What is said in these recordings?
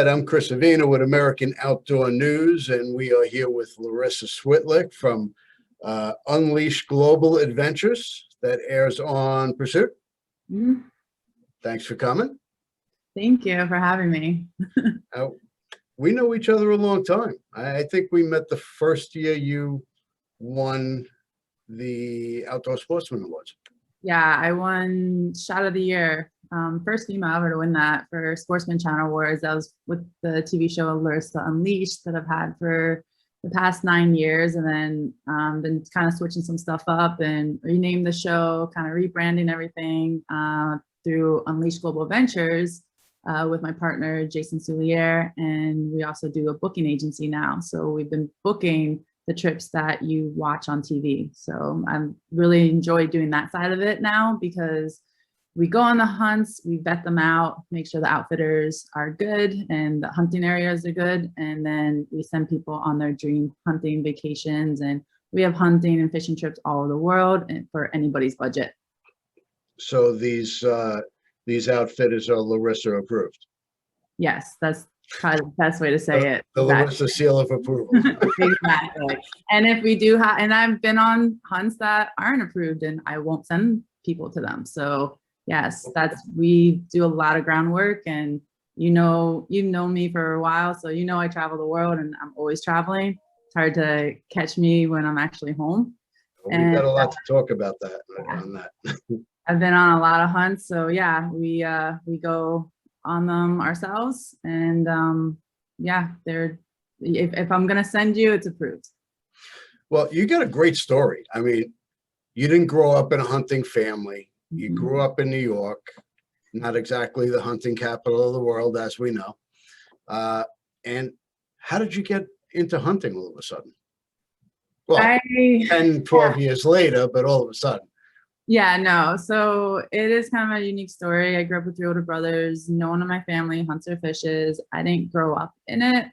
right, I'm Chris Avina with American Outdoor News, and we are here with Larysa Switlyk from Unleash Global Adventures that airs on Pursuit. Mhm. Thanks for coming. Thank you for having me. Uh, we know each other a long time. I think we met the first year you won the Outdoor Sportsman Awards. Yeah, I won Shot of the Year. First female ever to win that for Sportsman Channel Awards. That was with the TV show Larysa Unleashed that I've had for the past 9 years, and then been kind of switching some stuff up and renamed the show, kind of rebranding everything through Unleash Global Ventures with my partner Jason Soulier, and we also do a booking agency now. So we've been booking the trips that you watch on TV. So I'm really enjoy doing that side of it now, because we go on the hunts, we vet them out, make sure the outfitters are good and the hunting areas are good. And then we send people on their dream hunting vacations. And we have hunting and fishing trips all over the world and for anybody's budget. So these outfitters are Larysa approved. Yes, that's probably the best way to say it. The Larysa seal of approval. Exactly. And if we do have, and I've been on hunts that aren't approved and I won't send people to them. So yes, we do a lot of groundwork, and you know me for a while. So I travel the world and I'm always traveling. It's hard to catch me when I'm actually home. We've got a lot to talk about that. Yeah. On that. I've been on a lot of hunts. So yeah, we go on them ourselves, and yeah, if I'm gonna send you, it's approved. Well, you got a great story. I mean, you didn't grow up in a hunting family. You grew up in New York, not exactly the hunting capital of the world, as we know. And how did you get into hunting all of a sudden? Well, 10, 12 years later, but all of a sudden. Yeah, no. So it is kind of a unique story. I grew up with 3 older brothers. No one in my family hunts or fishes. I didn't grow up in it.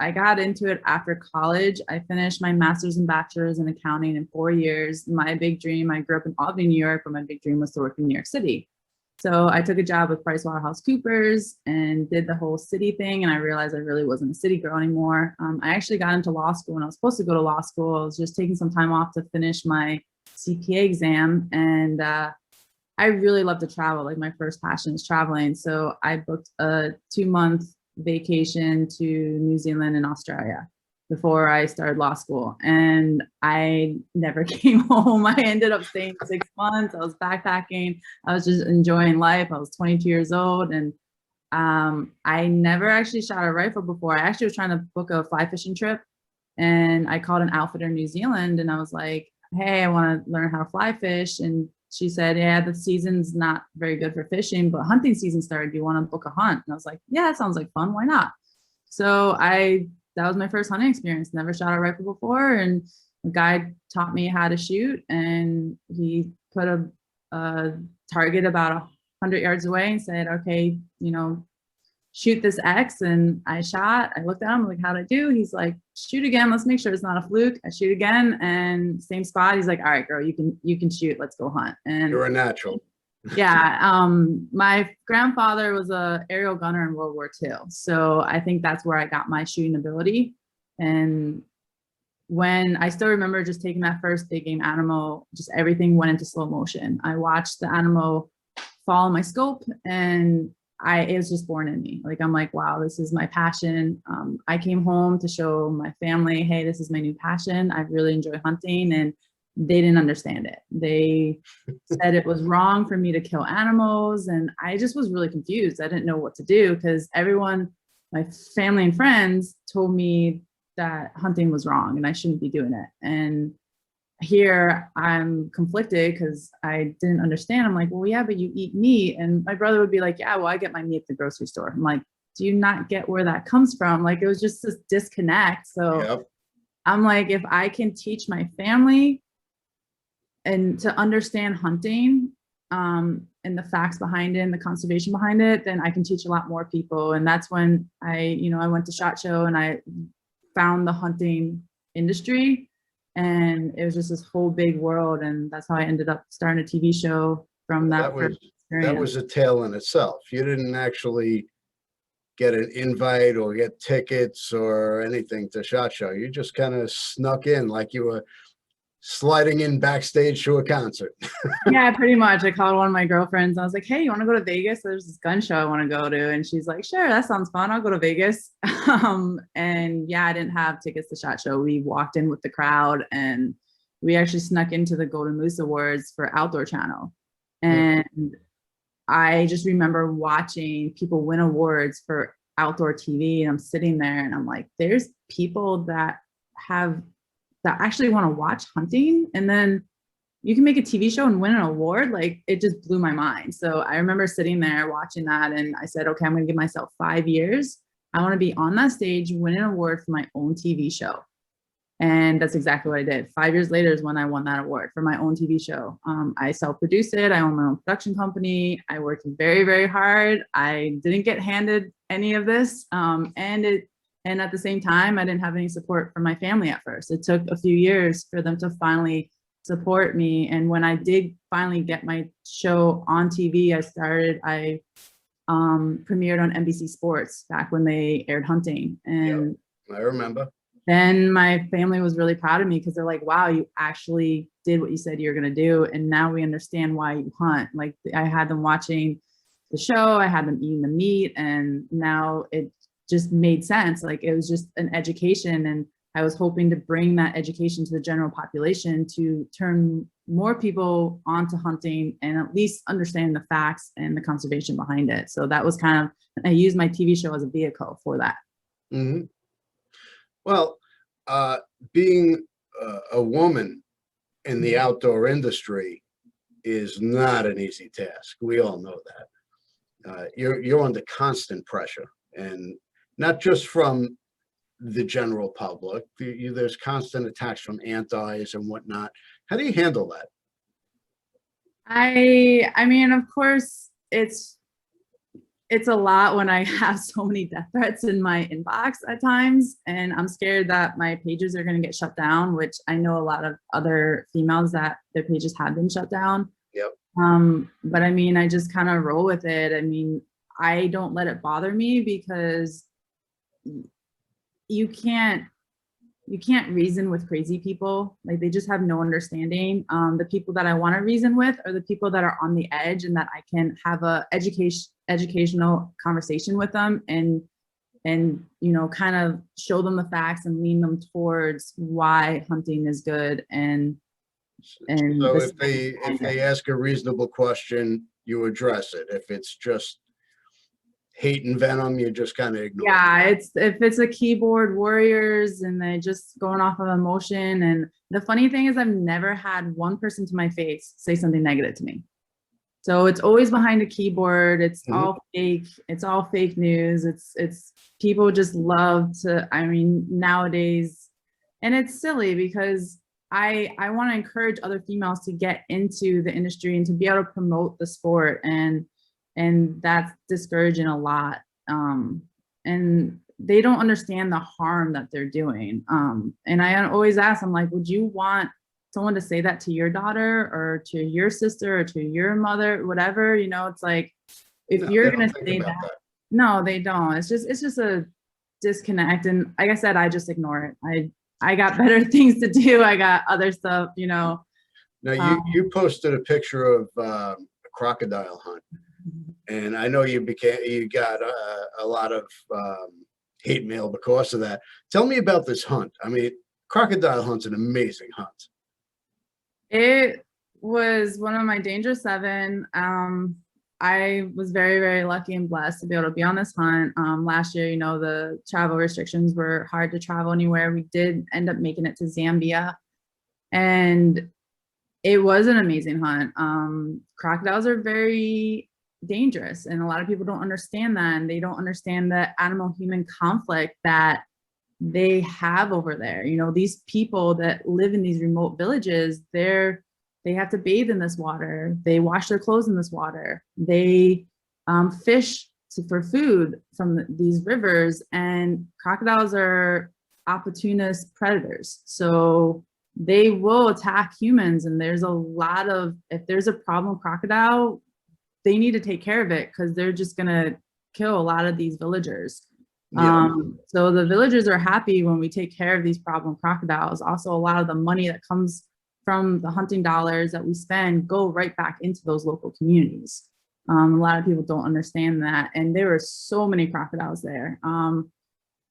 I got into it after college. I finished my master's and bachelor's in accounting in 4 years. My big dream, I grew up in Albany, New York, but my big dream was to work in New York City. So I took a job with PricewaterhouseCoopers and did the whole city thing. And I realized I really wasn't a city girl anymore. I actually got into law school when I was supposed to go to law school. I was just taking some time off to finish my CPA exam. And I really love to travel. Like, my first passion is traveling. So I booked a 2-month vacation to New Zealand and Australia before I started law school, and I never came home. I ended up staying 6 months. I was backpacking. I was just enjoying life. I was 22 years old, and I never actually shot a rifle before. I actually was trying to book a fly fishing trip, and I called an outfitter in New Zealand, and I was like, hey, I want to learn how to fly fish. And she said, yeah, the season's not very good for fishing, but hunting season started. Do you want to book a hunt? And I was like, yeah, that sounds like fun. Why not? So that was my first hunting experience. Never shot a rifle before. And the guy taught me how to shoot, and he put a target about 100 yards away and said, okay, shoot this X. And I shot. I looked at him, like, how'd I do? He's like, shoot again. Let's make sure it's not a fluke. I shoot again, and same spot. He's like, all right, girl, you can shoot. Let's go hunt. And you're a natural. Yeah. My grandfather was a aerial gunner in World War II. So I think that's where I got my shooting ability. And when I still remember just taking that first big game animal, just everything went into slow motion. I watched the animal fall in my scope, and it was just born in me. Like, I'm like, wow, this is my passion. I came home to show my family, hey, this is my new passion. I really enjoy hunting, and they didn't understand it. They said it was wrong for me to kill animals, and I just was really confused. I didn't know what to do, because everyone, my family and friends, told me that hunting was wrong and I shouldn't be doing it. And here I'm conflicted because I didn't understand. I'm like, well, yeah, but you eat meat. And my brother would be like, yeah, well, I get my meat at the grocery store. I'm like, do you not get where that comes from? Like, it was just this disconnect. So yep. I'm like, if I can teach my family and to understand hunting and the facts behind it and the conservation behind it, then I can teach a lot more people. And that's when I went to SHOT Show and I found the hunting industry, and it was just this whole big world. And that's how I ended up starting a TV show from that. that was a tale in itself. You didn't actually get an invite or get tickets or anything to SHOT Show. You just kind of snuck in like you were sliding in backstage to a concert. Yeah, pretty much. I called one of my girlfriends. I was like, hey, you want to go to Vegas? There's this gun show I want to go to. And she's like, sure, that sounds fun. I'll go to Vegas. And yeah, I didn't have tickets to SHOT Show. We walked in with the crowd and we actually snuck into the Golden Moose Awards for Outdoor Channel. And I just remember watching people win awards for outdoor TV. And I'm sitting there and I'm like, there's people that actually want to watch hunting. And then you can make a TV show and win an award. Like, it just blew my mind. So I remember sitting there watching that and I said, okay, I'm going to give myself 5 years. I want to be on that stage, win an award for my own TV show. And that's exactly what I did. 5 years later is when I won that award for my own TV show. I self-produced it. I own my own production company. I worked very, very hard. I didn't get handed any of this. And at the same time, I didn't have any support from my family at first. It took a few years for them to finally support me. And when I did finally get my show on TV, I premiered on NBC Sports back when they aired hunting. And I remember. Then my family was really proud of me because they're like, wow, you actually did what you said you were going to do. And now we understand why you hunt. Like, I had them watching the show, I had them eating the meat, and now it just made sense. Like, it was just an education. And I was hoping to bring that education to the general population to turn more people onto hunting and at least understand the facts and the conservation behind it. So that was kind of, I used my TV show as a vehicle for that. Mm-hmm. Well, being a woman in the outdoor industry is not an easy task. We all know that. You're under constant pressure, and not just from the general public. There's constant attacks from antis and whatnot. How do you handle that? I mean, of course, it's a lot when I have so many death threats in my inbox at times, and I'm scared that my pages are going to get shut down, which I know a lot of other females that their pages have been shut down. Yep. But I mean, I just kind of roll with it. I mean, I don't let it bother me because you can't reason with crazy people. Like, they just have no understanding. The people that I want to reason with are the people that are on the edge and that I can have a educational conversation with them and you know, kind of show them the facts and lean them towards why hunting is good. And so if they ask a reasonable question, you address it. If it's just hate and venom, you just kind of ignore it. If it's a keyboard warriors and they just going off of emotion. And the funny thing is, I've never had one person to my face say something negative to me. So it's always behind a keyboard. It's all fake. It's all fake news. It's people just love to, I mean, nowadays, and it's silly because I want to encourage other females to get into the industry and to be able to promote the sport, and that's discouraging a lot. And they don't understand the harm that they're doing. And I always ask, I'm like, would you want someone to say that to your daughter or to your sister or to your mother, whatever? You know, it's like, if you're going to say that, no, they don't. It's just a disconnect. And like I said, I just ignore it. I got better things to do. I got other stuff, you know. Now you posted a picture of a crocodile hunt, and I know you got a lot of hate mail because of that. Tell me about this hunt. I mean, crocodile hunt's an amazing hunt. It was one of my Danger 7. I was very, very lucky and blessed to be able to be on this hunt. Last year, you know, the travel restrictions were hard to travel anywhere. We did end up making it to Zambia, and it was an amazing hunt. Crocodiles are very dangerous, and a lot of people don't understand that, and they don't understand the animal-human conflict that they have over there. You know, these people that live in these remote villages, they have to bathe in this water. They wash their clothes in this water. They fish for food from these rivers, and crocodiles are opportunist predators. So they will attack humans. And there's a lot of, if there's a problem with crocodile, they need to take care of it because they're just gonna kill a lot of these villagers. Yeah. So the villagers are happy when we take care of these problem crocodiles. Also, a lot of the money that comes from the hunting dollars that we spend go right back into those local communities. A lot of people don't understand that. And there were so many crocodiles there.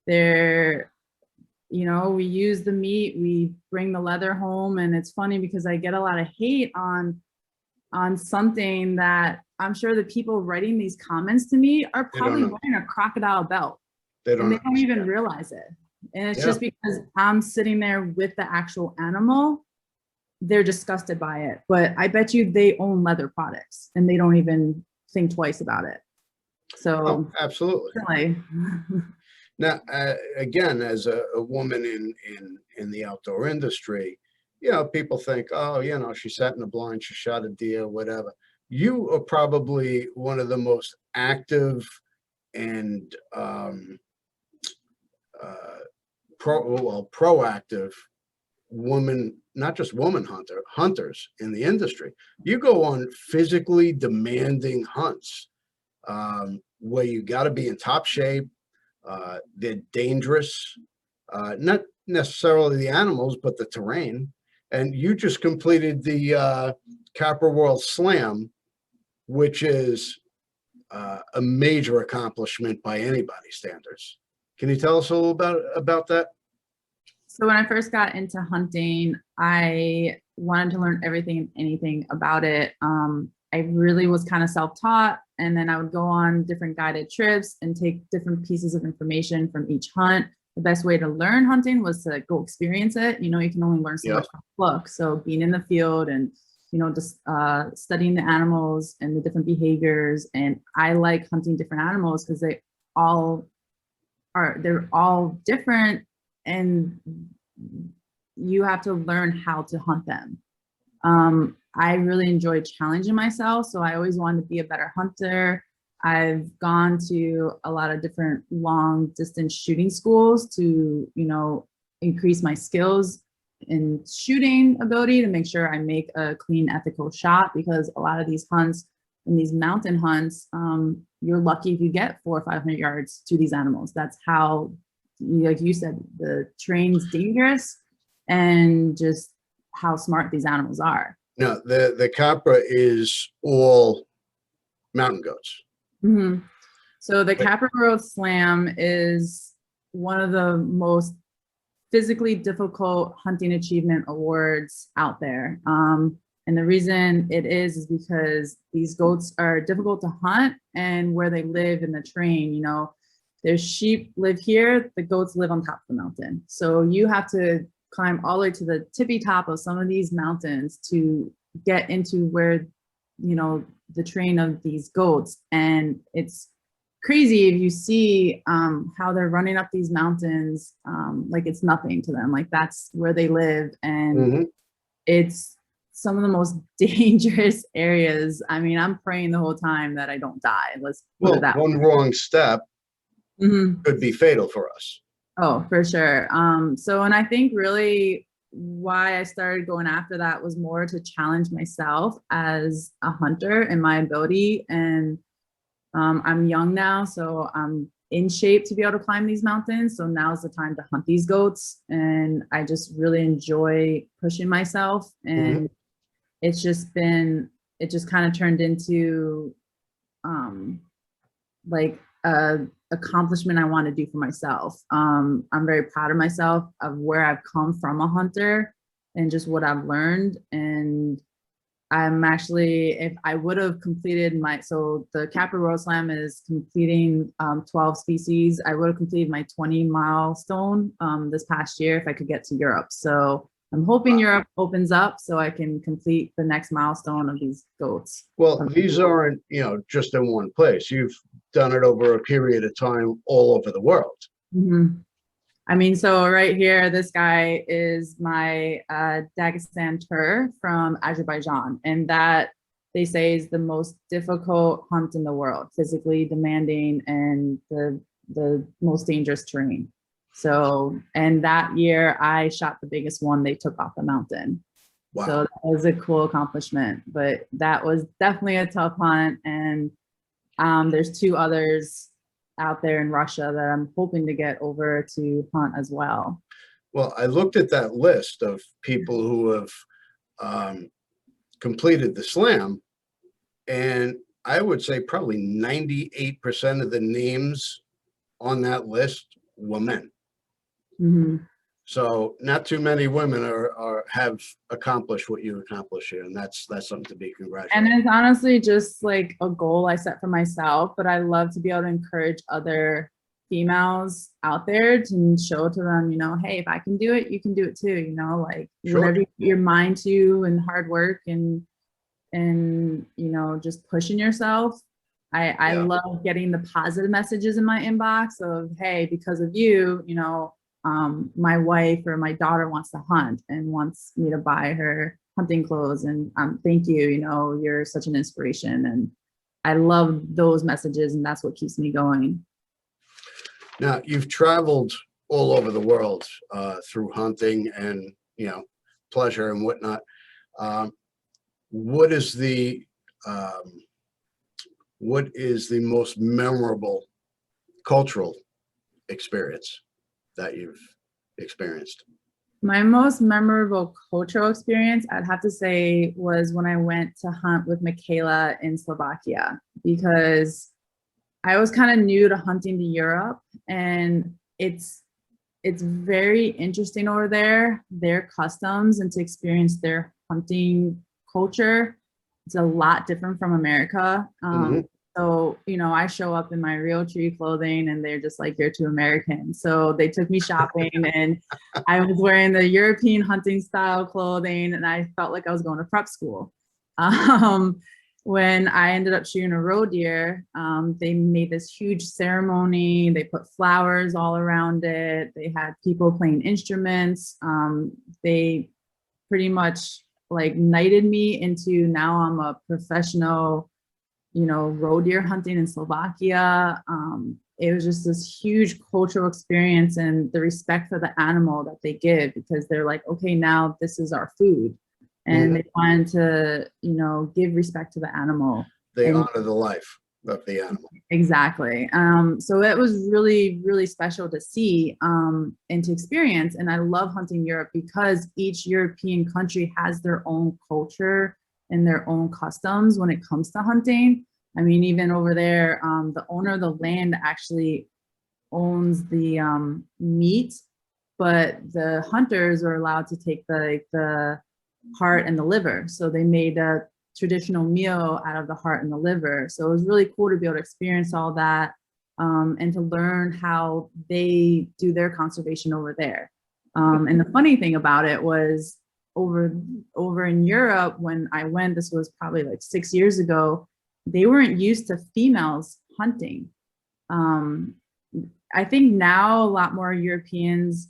They're, you know, we use the meat, we bring the leather home. And it's funny because I get a lot of hate on something that I'm sure the people writing these comments to me are probably wearing a crocodile belt. They don't even realize it. And it's just because I'm sitting there with the actual animal, they're disgusted by it. But I bet you they own leather products and they don't even think twice about it. So absolutely. Now, again, as a woman in the outdoor industry, you know, people think, oh, you know, she sat in the blind, she shot a deer, whatever. You are probably one of the most active and proactive woman, not just woman hunters in the industry. You go on physically demanding hunts where you got to be in top shape. They're dangerous, not necessarily the animals, but the terrain. And you just completed the Capra World Slam, which is a major accomplishment by anybody's standards. Can you tell us a little about that? So when I first got into hunting, I wanted to learn everything and anything about it. I really was kind of self-taught, and then I would go on different guided trips and take different pieces of information from each hunt. The best way to learn hunting was to go experience it. You know, you can only learn so much from a book. So being in the field and, you know, just studying the animals and the different behaviors. And I like hunting different animals because they're all different, and you have to learn how to hunt them. I really enjoy challenging myself, so I always wanted to be a better hunter. I've gone to a lot of different long distance shooting schools to, you know, increase my skills in shooting ability to make sure I make a clean, ethical shot, because a lot of these hunts and these mountain hunts, you're lucky if you get 400 or 500 yards to these animals. That's how, like you said, the terrain's dangerous and just how smart these animals are. Now, the Capra is all mountain goats. Mm-hmm. So the Capra World Slam is one of the most physically difficult hunting achievement awards out there. And the reason it is because these goats are difficult to hunt, and where they live in the terrain, you know, their sheep live here, the goats live on top of the mountain. So you have to climb all the way to the tippy top of some of these mountains to get into where, you know, the terrain of these goats. And it's crazy if you see how they're running up these mountains like it's nothing to them, like that's where they live. And it's some of the most dangerous areas. I mean, I'm praying the whole time that I don't die. Let's put it that way. One wrong step could be fatal for us. Oh, for sure. So, and I think really why I started going after that was more to challenge myself as a hunter and my ability. And I'm young now, so I'm in shape to be able to climb these mountains. So now's the time to hunt these goats. And I just really enjoy pushing myself. And it's just been, it just kind of turned into like a accomplishment I want to do for myself. I'm very proud of myself of where I've come from a hunter and just what I've learned. And I'm actually, if I would have completed my, so the Capra World Slam is completing 12 species. I would have completed my 20 milestone this past year if I could get to Europe. So I'm hoping Europe opens up so I can complete the next milestone of these goats. Well, these aren't, you know, just in one place. You've done it over a period of time all over the world. I mean, so right here, this guy is my Dagestan tur from Azerbaijan. And that, they say, is the most difficult hunt in the world, physically demanding and the most dangerous terrain. So, and that year I shot the biggest one they took off the mountain. Wow. So that was a cool accomplishment, but that was definitely a tough hunt. And there's 2 others out there in Russia that I'm hoping to get over to hunt as well. Well, I looked at that list of people who have completed the slam, and I would say probably 98% of the names on that list were men. Mm-hmm. So not too many women have accomplished what you accomplished here, and that's something to be congratulated. And it's honestly just like a goal I set for myself, but I love to be able to encourage other females out there to show to them, hey, if I can do it, you can do it too. Like Sure. whatever you put your mind to and hard work and just pushing yourself. I love getting the positive messages in my inbox of, hey, because of you, my wife or my daughter wants to hunt and wants me to buy her hunting clothes, and thank you, you're such an inspiration. And I love those messages, and that's what keeps me going. Now, you've traveled all over the world through hunting and pleasure and whatnot. What is the most memorable cultural experience that you've experienced? My most memorable cultural experience, I'd have to say, was when I went to hunt with Michaela in Slovakia, because I was kind of new to hunting to Europe, and it's very interesting over there, their customs, and to experience their hunting culture. It's a lot different from America. So, I show up in my real tree clothing and they're just like, you're too American. So they took me shopping and I was wearing the European hunting style clothing, and I felt like I was going to prep school. When I ended up shooting a roe deer, they made this huge ceremony. They put flowers all around it. They had people playing instruments. They pretty much like knighted me into, now I'm a professional, roe deer hunting in Slovakia. It was just this huge cultural experience, and the respect for the animal that they give, because they're like, okay, now this is our food. And they wanted to, give respect to the animal. They honor the life of the animal. Exactly. So it was really, really special to see and to experience. And I love hunting Europe because each European country has their own culture and their own customs when it comes to hunting. I mean, even over there, the owner of the land actually owns the meat, but the hunters are allowed to take the heart and the liver. So they made a traditional meal out of the heart and the liver. So it was really cool to be able to experience all that and to learn how they do their conservation over there. And the funny thing about it was over in Europe, when I went, this was probably like 6 years ago, they weren't used to females hunting. I think now a lot more Europeans,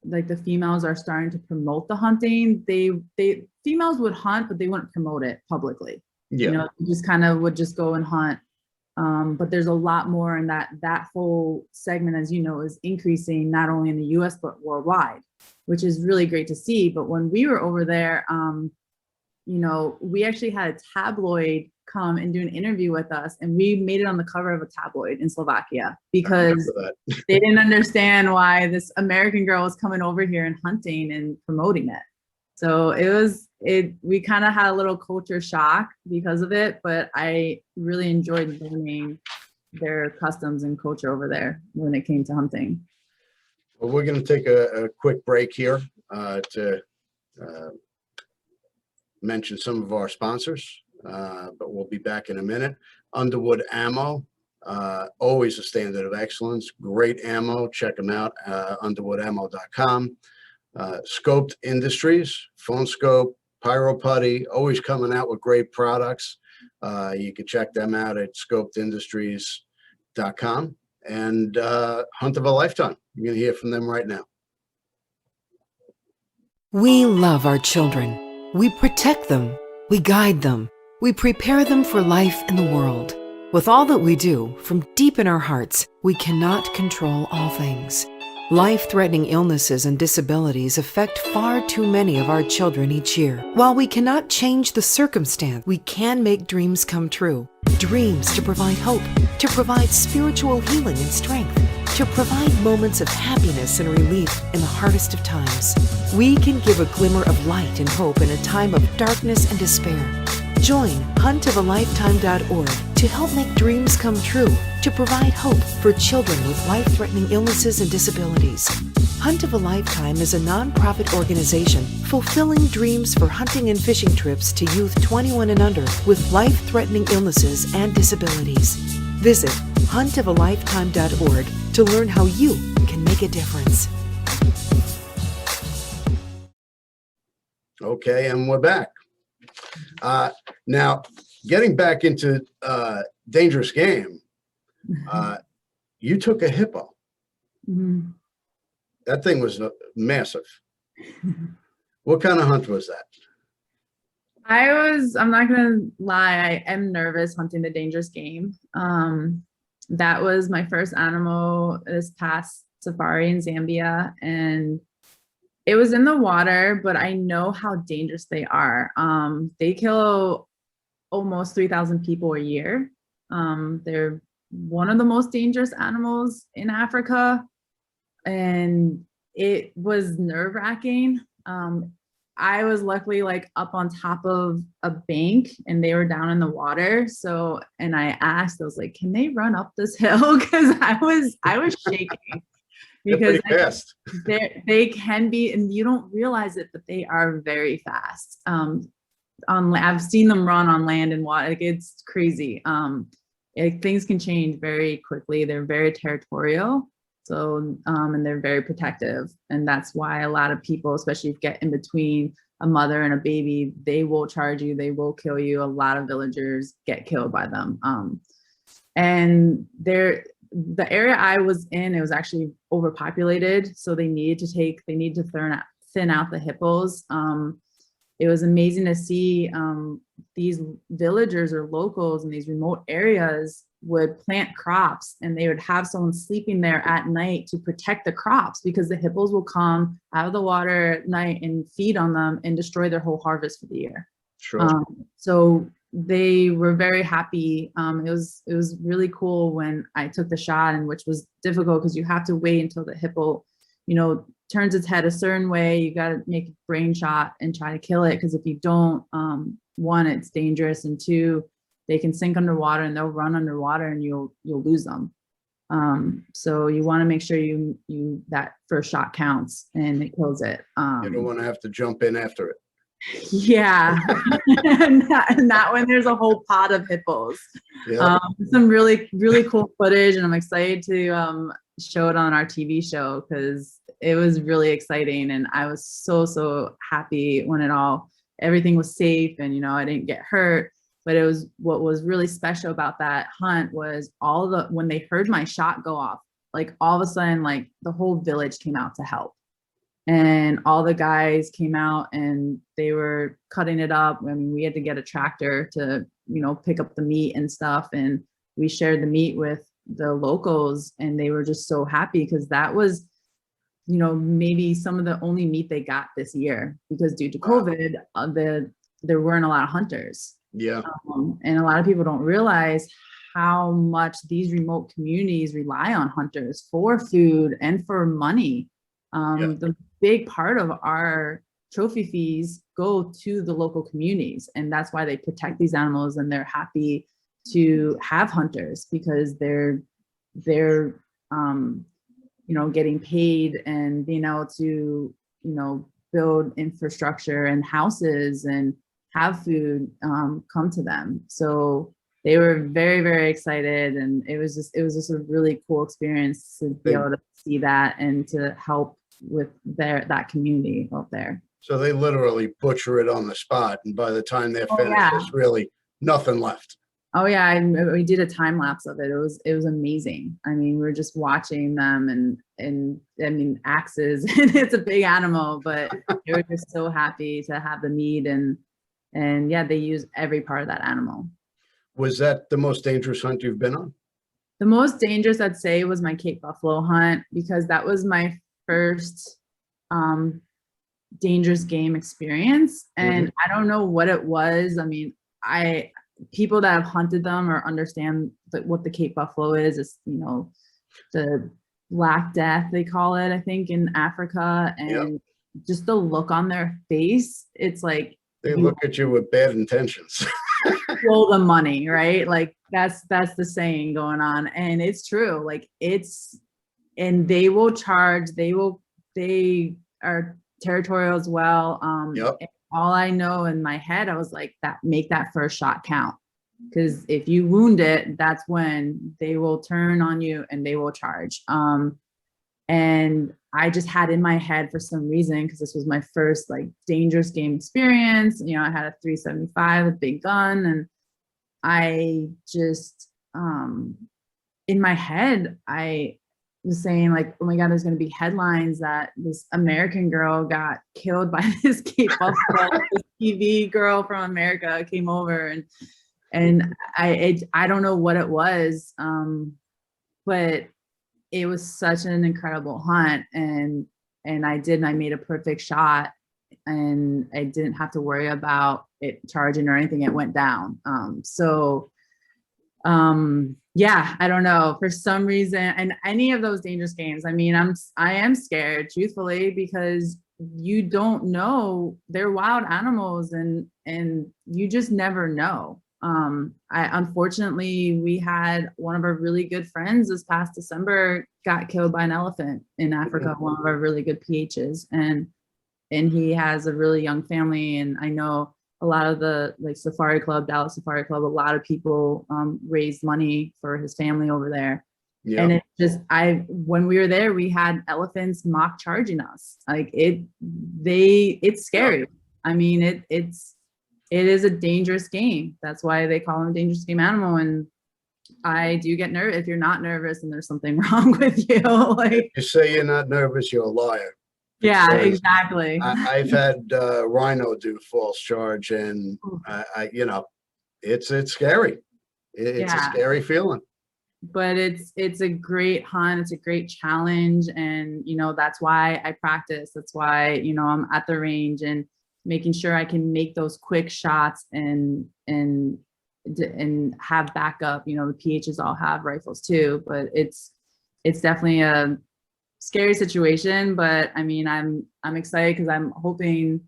like the females, are starting to promote the hunting. Females would hunt, but they wouldn't promote it publicly. Yeah. They just kind of would just go and hunt. But there's a lot more, and that whole segment, as you know, is increasing not only in the US, but worldwide, which is really great to see. But when we were over there, we actually had a tabloid come and do an interview with us, and we made it on the cover of a tabloid in Slovakia because they didn't understand why this American girl was coming over here and hunting and promoting it. So we kind of had a little culture shock because of it, but I really enjoyed learning their customs and culture over there when it came to hunting. Well, we're going to take a quick break here to mention some of our sponsors, but we'll be back in a minute. Underwood Ammo, always a standard of excellence. Great ammo. Check them out, underwoodammo.com. Scoped Industries, Phone Scope, Pyro Putty, always coming out with great products. You can check them out at scopeindustries.com. And Hunt of a Lifetime. You're going to hear from them right now. We love our children. We protect them. We guide them. We prepare them for life in the world. With all that we do, from deep in our hearts, we cannot control all things. Life-threatening illnesses and disabilities affect far too many of our children each year. While we cannot change the circumstance, we can make dreams come true. Dreams to provide hope, to provide spiritual healing and strength, to provide moments of happiness and relief in the hardest of times. We can give a glimmer of light and hope in a time of darkness and despair. Join huntofalifetime.org to help make dreams come true, to provide hope for children with life-threatening illnesses and disabilities. Hunt of a Lifetime is a nonprofit organization fulfilling dreams for hunting and fishing trips to youth 21 and under with life-threatening illnesses and disabilities. Visit huntofalifetime.org to learn how you can make a difference. Okay, and we're back. Now, getting back into dangerous game, you took a hippo. Mm-hmm. That thing was massive. What kind of hunt was that? I'm not gonna lie, I am nervous hunting the dangerous game. That was my first animal this past safari in Zambia, and it was in the water, but I know how dangerous they are. They kill almost 3,000 people a year. They're one of the most dangerous animals in Africa, and it was nerve-wracking. I was luckily like up on top of a bank and they were down in the water. So, and I asked, I was like, can they run up this hill? Cause I was shaking because they can be, and you don't realize it, but they are very fast. I've seen them run on land and water. Like, it's crazy. Things can change very quickly. They're very territorial. So, and they're very protective. And that's why a lot of people, especially if you get in between a mother and a baby, they will charge you, they will kill you. A lot of villagers get killed by them. And the area I was in, it was actually overpopulated. So they need to thin out the hippos. It was amazing to see these villagers or locals in these remote areas would plant crops, and they would have someone sleeping there at night to protect the crops, because the hippos will come out of the water at night and feed on them and destroy their whole harvest for the year. Sure. So they were very happy. It was really cool when I took the shot, and which was difficult because you have to wait until the hippo, turns its head a certain way. You got to make a brain shot and try to kill it, because if you don't, one, it's dangerous, and two, they can sink underwater and they'll run underwater and you'll lose them. So you want to make sure that first shot counts and it kills it. You don't want to have to jump in after it. Yeah. and not when there's a whole pod of hippos. Yeah. Some really, really cool footage, and I'm excited to show it on our TV show, because it was really exciting, and I was so happy when everything was safe, and I didn't get hurt. But what was really special about that hunt was when they heard my shot go off, like all of a sudden, like the whole village came out to help, and all the guys came out and they were cutting it up. I mean, we had to get a tractor to, pick up the meat and stuff. And we shared the meat with the locals, and they were just so happy, because that was, maybe some of the only meat they got this year, because due to COVID, there weren't a lot of hunters. Yeah. And a lot of people don't realize how much these remote communities rely on hunters for food and for money. The big part of our trophy fees go to the local communities, and that's why they protect these animals, and they're happy to have hunters, because they're getting paid and being able to build infrastructure and houses and have food come to them. So they were very, very excited, and it was just a really cool experience to be able to see that and to help with that community out there. So they literally butcher it on the spot, and by the time they're finished, there's really nothing left. Oh yeah, we did a time lapse of it. It was amazing. I mean, we were just watching them, and I mean, axes, and it's a big animal, but they were just so happy to have the meat, and yeah, they use every part of that animal. Was that the most dangerous hunt you've been on? The most dangerous I'd say was my Cape Buffalo hunt, because that was my first dangerous game experience. And I don't know what it was. I mean, people that have hunted them or understand what the Cape Buffalo is, you know, the Black Death, they call it, I think, in Africa. And just the look on their face, it's like they look at you with bad intentions. Blow the money, right? Like that's the saying going on, and it's true. Like and they will charge. They are territorial as well. All I know in my head, I was like, make that first shot count, because if you wound it, that's when they will turn on you and they will charge. And I just had in my head, for some reason, because this was my first like dangerous game experience, you know, I had a 375, a big gun, and I just in my head, I was saying like, oh my God, there's going to be headlines that this American girl got killed by this Cape Buffalo. This TV girl from America came over, and I don't know what it was, but it was such an incredible hunt, and I made a perfect shot, and I didn't have to worry about it charging or anything. It went down. Yeah, I don't know, for some reason, and any of those dangerous games, I mean, I am scared, truthfully, because you don't know, they're wild animals, and you just never know. Unfortunately, we had one of our really good friends this past December got killed by an elephant in Africa, one of our really good PHs, and he has a really young family. And I know a lot of the Safari Club, Dallas Safari Club, a lot of people raised money for his family over there. Yep. And it's just, when we were there, we had elephants mock charging us. Like it's scary. Yep. I mean, it is a dangerous game. That's why they call them a dangerous game animal. And I do get nervous. If you're not nervous, and there's something wrong with you. Like, if you say you're not nervous, you're a liar. Yeah, exactly. I've had rhino do false charge, and you know, it's scary. It's a scary feeling. But it's a great hunt. It's a great challenge, and you know, that's why I practice. That's why, you know, I'm at the range and making sure I can make those quick shots and have backup. You know, the PHs all have rifles too, but it's definitely a scary situation. But I mean, I'm excited, because I'm hoping,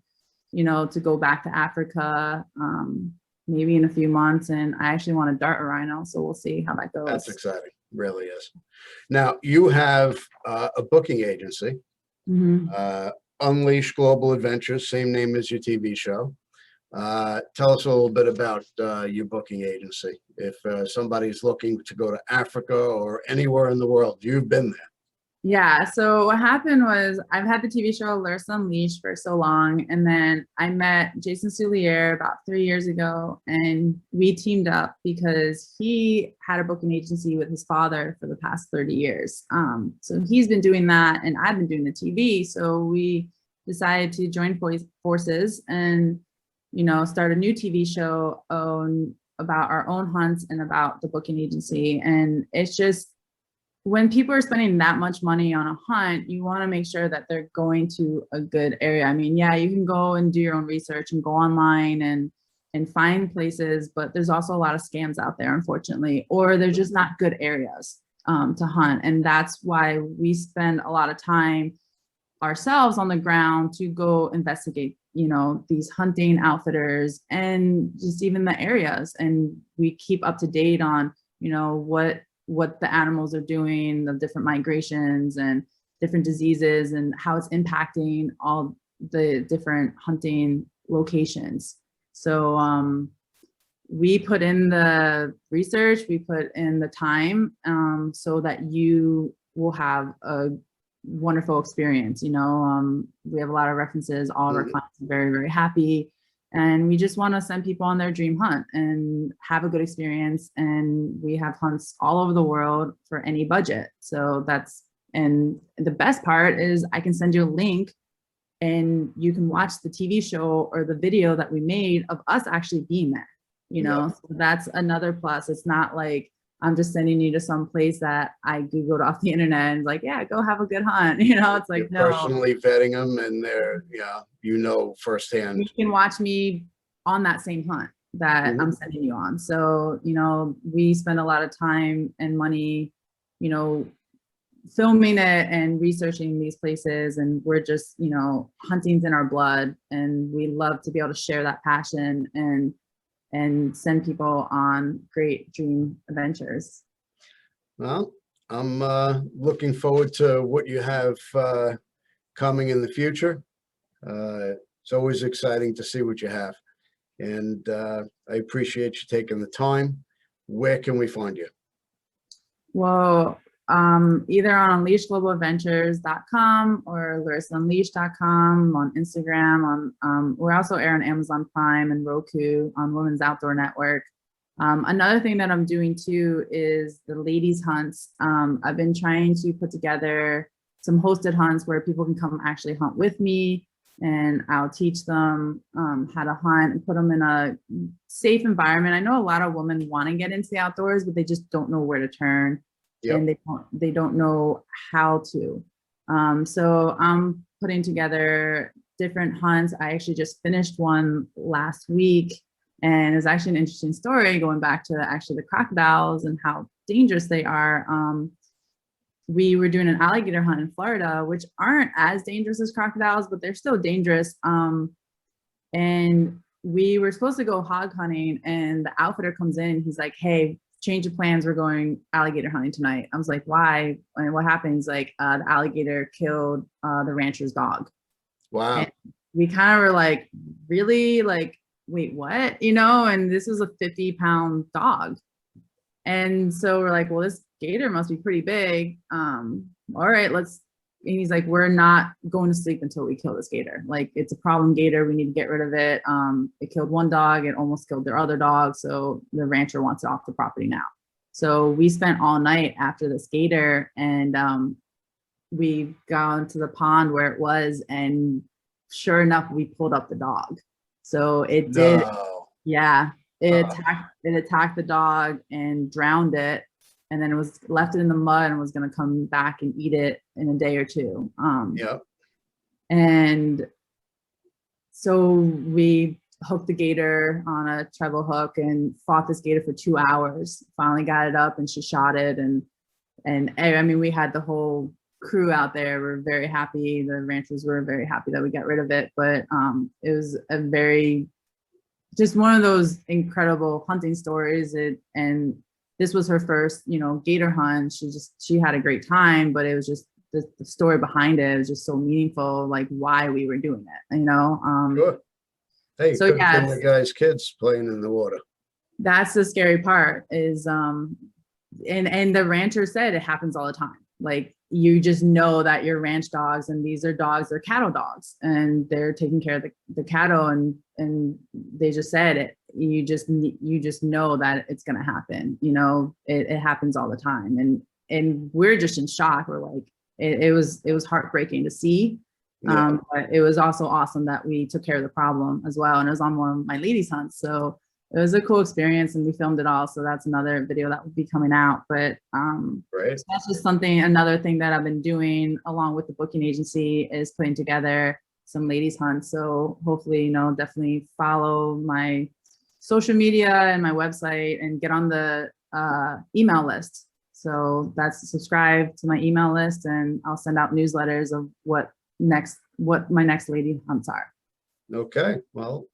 you know, to go back to Africa maybe in a few months, and I actually want to dart a rhino, so we'll see how that goes. That's exciting, really is. Now you have a booking agency. Unleash Global Adventures, same name as your TV show. Tell us a little bit about your booking agency. If somebody's looking to go to Africa or anywhere in the world, you've been there. Yeah, so what happened was, I've had the TV show Larysa Unleashed for so long, and then I met Jason Soulier about 3 years ago, and we teamed up because he had a booking agency with his father for the past 30 years. So he's been doing that, and I've been doing the TV. So we decided to join forces and, you know, start a new TV show about our own hunts and about the booking agency. And it's just, when people are spending that much money on a hunt, you want to make sure that they're going to a good area. I mean, yeah, you can go and do your own research and go online and find places, but there's also a lot of scams out there, unfortunately, or they're just not good areas to hunt. And that's why we spend a lot of time ourselves on the ground to go investigate, you know, these hunting outfitters and just even the areas. And we keep up to date on, you know, what the animals are doing, the different migrations and different diseases, and how it's impacting all the different hunting locations. So we put in the research, we put in the time, so that you will have a wonderful experience. You know, we have a lot of references. All of our clients are very, very happy. And we just want to send people on their dream hunt and have a good experience. And we have hunts all over the world for any budget. So and the best part is, I can send you a link and you can watch the TV show or the video that we made of us actually being there, you know. So that's another plus. It's not like I'm just sending you to some place that I Googled off the internet and like, yeah, go have a good hunt. You know, it's like, You're no, personally vetting them and they're, yeah, you know, firsthand. you can watch me on that same hunt that I'm sending you on. So, you know, we spend a lot of time and money, you know, filming it and researching these places, and we're just, you know, hunting's in our blood, and we love to be able to share that passion and send people on great dream adventures. Well, I'm looking forward to what you have coming in the future. It's always exciting to see what you have. And I appreciate you taking the time. Where can we find you? Well, either on unleashglobaladventures.com or larysaunleashed.com, on Instagram. We're also air on Amazon Prime and Roku on Women's Outdoor Network. Another thing that I'm doing too is the ladies hunts. I've been trying to put together some hosted hunts where people can come actually hunt with me, and I'll teach them how to hunt and put them in a safe environment. I know a lot of women want to get into the outdoors, but they just don't know where to turn. Yep. And they don't know how to. So I'm putting together different hunts. I actually just finished one last week, and it's actually an interesting story going back to actually the crocodiles and how dangerous they are. We were doing an alligator hunt in Florida, which aren't as dangerous as crocodiles, but they're still dangerous. And we were supposed to go hog hunting, and the outfitter comes in. He's like, "Hey, change of plans. We're going alligator hunting tonight." I was like, "Why? And what happened?" He's like, "The alligator killed the rancher's dog." Wow. And we kind of were like, "Really? Like, wait, what?" You know? And this was a 50-pound dog. And so we're like, "Well, this gator must be pretty big. All right, let's." And he's like, "We're not going to sleep until we kill this gator. Like, it's a problem gator. We need to get rid of it. It killed one dog. It almost killed their other dog. So the rancher wants it off the property now." So we spent all night after this gator, and we got to the pond where it was, and sure enough, we pulled up the dog. So it did. No. Yeah, it attacked the dog and drowned it. And then it was left it in the mud and was going to come back and eat it in a day or two. Yep. And so we hooked the gator on a treble hook and fought this gator for 2 hours. Finally got it up, and she shot it. And I mean, we had the whole crew out there. We're very happy. The ranchers were very happy that we got rid of it. But it was a very, just one of those incredible hunting stories. And this was her first, you know, gator hunt. She had a great time, but it was just the story behind it was just so meaningful, like why we were doing it, you know? Sure. Hey, so could have been the guy's kids playing in the water. That's the scary part is, and the rancher said it happens all the time. Like, you just know that your ranch dogs, and these are dogs, they're cattle dogs, and they're taking care of the cattle, and they just said it. You just know that it's going to happen. You know, it happens all the time. And we're just in shock. We're like, it was heartbreaking to see. Yeah. But it was also awesome that we took care of the problem as well. And it was on one of my ladies hunts. So it was a cool experience, and we filmed it all. So that's another video that will be coming out. But Right. so that's just another thing that I've been doing along with the booking agency, is putting together some ladies hunts. So hopefully, you know, definitely follow my social media and my website and get on the email list. So that's subscribe to my email list, and I'll send out newsletters of what my next lady hunts are. Okay. Well,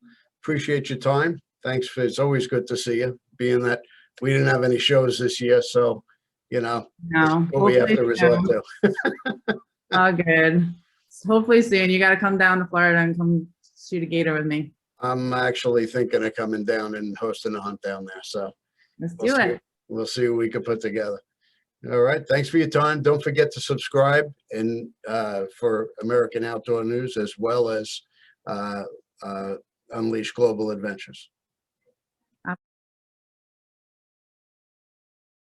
appreciate your time. Thanks it's always good to see you, being that we didn't have any shows this year. So, you know, what we have to resort to. Oh, good. Hopefully soon. You got to come down to Florida and come shoot a gator with me. I'm actually thinking of coming down and hosting a hunt down there. So let's do it. We'll see what we can put together. All right. Thanks for your time. Don't forget to subscribe and for American Outdoor News, as well as Unleash Global Adventures.